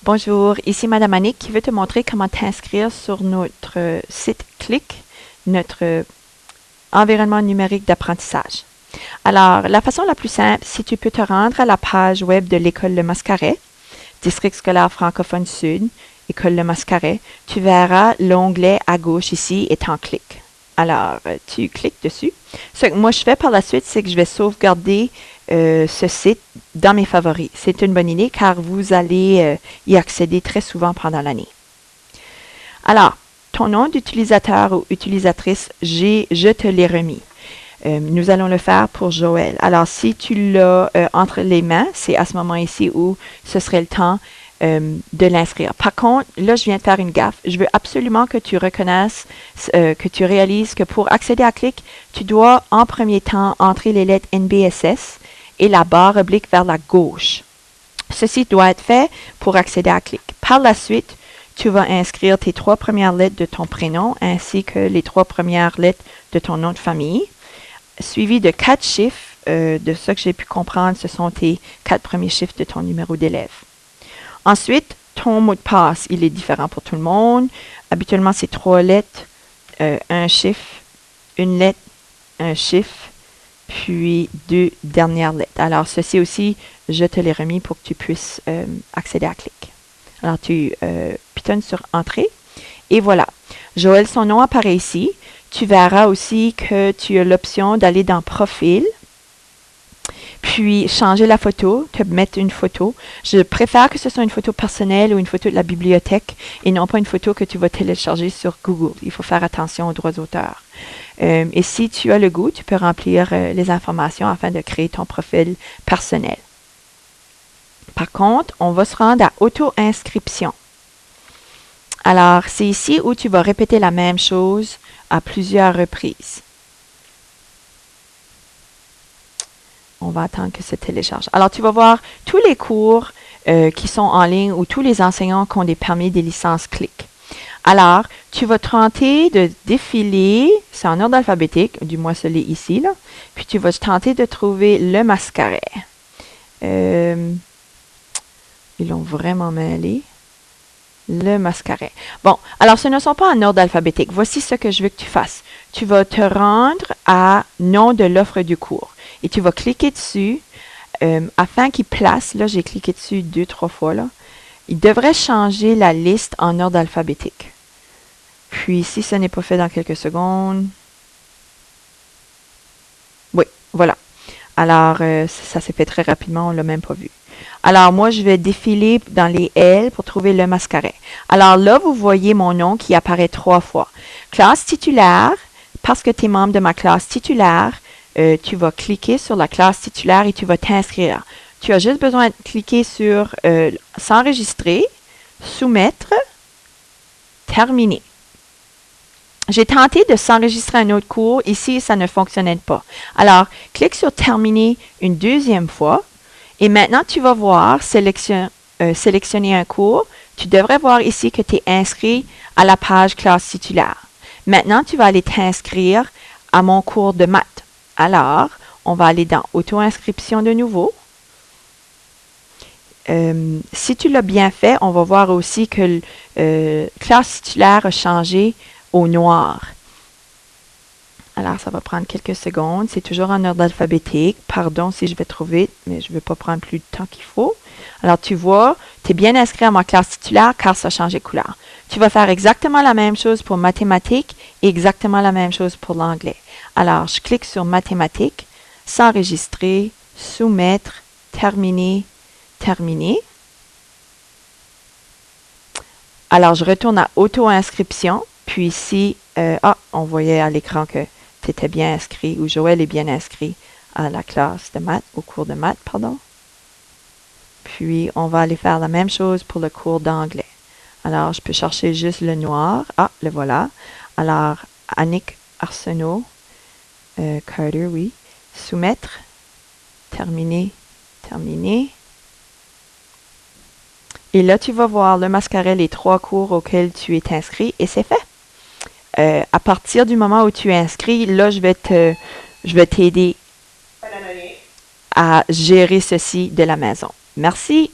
Bonjour, ici Madame Annick qui veut te montrer comment t'inscrire sur notre site Click, notre environnement numérique d'apprentissage. Alors, la façon la plus simple, si tu peux te rendre à la page web de l'École Le Mascaret, District scolaire francophone sud, École Le Mascaret, tu verras l'onglet à gauche ici étant Click. Alors, tu cliques dessus. Ce que moi je fais par la suite, c'est que je vais sauvegarder ce site dans mes favoris. C'est une bonne idée car vous allez y accéder très souvent pendant l'année. Alors, ton nom d'utilisateur ou utilisatrice, je te l'ai remis. Nous allons le faire pour Joël. Alors, si tu l'as entre les mains, c'est à ce moment ici où ce serait le temps de l'inscrire. Par contre, là, je viens de faire une gaffe. Je veux absolument que tu reconnaisses, que tu réalises que pour accéder à Click, tu dois en premier temps entrer les lettres NBSS et la barre oblique vers la gauche. Ceci doit être fait pour accéder à Click. Par la suite, tu vas inscrire tes 3 premières lettres de ton prénom ainsi que les 3 premières lettres de ton nom de famille, suivi de 4 chiffres. De ce que j'ai pu comprendre, ce sont tes 4 premiers chiffres de ton numéro d'élève. Ensuite, ton mot de passe, il est différent pour tout le monde. Habituellement, c'est 3 lettres, un chiffre, une lettre, un chiffre, puis 2 dernières lettres. Alors, ceci aussi, je te l'ai remis pour que tu puisses accéder à Click. Alors, tu pitonnes sur Entrée, et voilà. Joël, son nom apparaît ici. Tu verras aussi que tu as l'option d'aller dans Profil, puis changer la photo, te mettre une photo. Je préfère que ce soit une photo personnelle ou une photo de la bibliothèque et non pas une photo que tu vas télécharger sur Google. Il faut faire attention aux droits d'auteur. Et si tu as le goût, tu peux remplir les informations afin de créer ton profil personnel. Par contre, on va se rendre à auto-inscription. Alors, c'est ici où tu vas répéter la même chose à plusieurs reprises. On va attendre que ça télécharge. Alors, tu vas voir tous les cours qui sont en ligne ou tous les enseignants qui ont des permis des licences Click. Alors, tu vas tenter de défiler, c'est en ordre alphabétique, du moins celui ici, là, puis tu vas tenter de trouver le Mascaret. Ils l'ont vraiment mêlé. Le Mascaret. Bon, alors ce ne sont pas en ordre alphabétique. Voici ce que je veux que tu fasses. Tu vas te rendre à nom de l'offre du cours et tu vas cliquer dessus afin qu'il place, là j'ai cliqué dessus 2-3 fois, là, il devrait changer la liste en ordre alphabétique. Puis si ce n'est pas fait dans quelques secondes, oui, voilà. Alors ça s'est fait très rapidement, on ne l'a même pas vu. Alors, moi, je vais défiler dans les L pour trouver le Mascaret. Alors là, vous voyez mon nom qui apparaît 3 fois. Classe titulaire, parce que tu es membre de ma classe titulaire, tu vas cliquer sur la classe titulaire et tu vas t'inscrire. Tu as juste besoin de cliquer sur s'enregistrer, soumettre, terminer. J'ai tenté de s'enregistrer un autre cours. Ici, ça ne fonctionnait pas. Alors, clique sur terminer une deuxième fois. Et maintenant, tu vas voir, sélectionner un cours. Tu devrais voir ici que tu es inscrit à la page classe titulaire. Maintenant, tu vas aller t'inscrire à mon cours de maths. Alors, on va aller dans auto-inscription de nouveau. Si tu l'as bien fait, on va voir aussi que classe titulaire a changé au noir. Alors, ça va prendre quelques secondes. C'est toujours en ordre alphabétique. Pardon si je vais trop vite, mais je ne vais pas prendre plus de temps qu'il faut. Alors, tu vois, tu es bien inscrit à ma classe titulaire car ça a changé de couleur. Tu vas faire exactement la même chose pour mathématiques et exactement la même chose pour l'anglais. Alors, je clique sur mathématiques, s'enregistrer, soumettre, terminer, terminer. Alors, je retourne à auto-inscription. Puis ici, on voyait à l'écran que tu étais bien inscrit, ou Joël est bien inscrit à la classe de maths, au cours de maths, pardon. Puis, on va aller faire la même chose pour le cours d'anglais. Alors, je peux chercher juste le noir. Ah, le voilà. Alors, Annick Arsenault, Carter, oui. Soumettre, terminer, terminer. Et là, tu vas voir le Mascaret, les 3 cours auxquels tu es inscrit, et c'est fait. À partir du moment où tu es inscrit, là, je vais t'aider à gérer ceci de la maison. Merci.